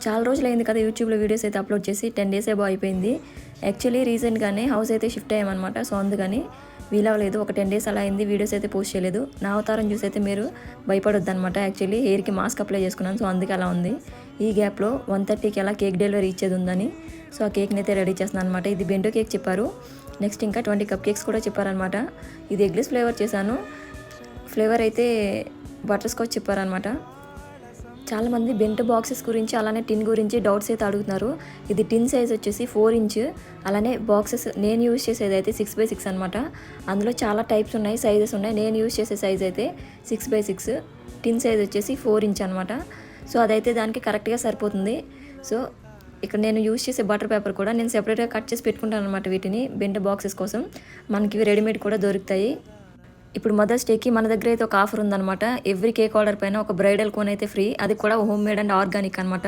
చాలా రోజులైంది కదా యూట్యూబ్లో వీడియోస్ అయితే అప్లోడ్ చేసి 10 డేస్ ఏబో అయిపోయింది. యాక్చువల్లీ రీసెంట్గానే హౌస్ అయితే షిఫ్ట్ అయ్యామన్నమాట. సో అందుకని వీలవలేదు. ఒక 10 డేస్ అలా అయింది, వీడియోస్ అయితే పోస్ట్ చేయలేదు. నా అవతారం చూసి అయితే మీరు భయపడొద్దు అనమాట. యాక్చువల్లీ హెయిర్కి మాస్క్ అప్లై చేసుకున్నాను, సో అందుకే అలా ఉంది. ఈ గ్యాప్లో 1:30కి అలా కేక్ డెలివరీ ఇచ్చేది ఉందని సో ఆ కేక్ని అయితే రెడీ చేస్తున్నాను అనమాట. ఇది బెంటో కేక్ చెప్పారు. నెక్స్ట్ ఇంకా 20 కప్ కేక్స్ కూడా చెప్పారనమాట. ఇది ఎగ్లెస్ ఫ్లేవర్ చేశాను. ఫ్లేవర్ అయితే బటర్ స్కాచ్ చెప్పారనమాట. చాలామంది బెంటో బాక్సెస్ గురించి అలానే టిన్ గురించి డౌట్స్ అయితే అడుగుతున్నారు. ఇది టిన్ సైజ్ వచ్చేసి 4 ఇంచ్, అలానే బాక్సెస్ నేను యూజ్ చేసేది అయితే 6x6 అనమాట. అందులో చాలా టైప్స్ ఉన్నాయి, సైజెస్ ఉన్నాయి. నేను యూజ్ చేసే సైజ్ అయితే 6x6, టిన్ సైజ్ వచ్చేసి 4 ఇంచ్ అనమాట. సో అదైతే దానికి కరెక్ట్గా సరిపోతుంది. సో ఇక్కడ నేను యూజ్ చేసే బటర్ పేపర్ కూడా నేను సెపరేట్గా కట్ చేసి పెట్టుకుంటాను అనమాట. వీటిని బెంటో బాక్సెస్ కోసం మనకి రెడీమేడ్ కూడా దొరుకుతాయి. ఇప్పుడు మదర్స్ డేకి మన దగ్గర అయితే ఒక ఆఫర్ ఉందన్నమాట. ఎవ్రీ కేక్ ఆర్డర్ పైన ఒక బ్రైడల్ కోన్ అయితే ఫ్రీ, అది కూడా హోమ్ మేడ్ అండ్ ఆర్గానిక్ అనమాట.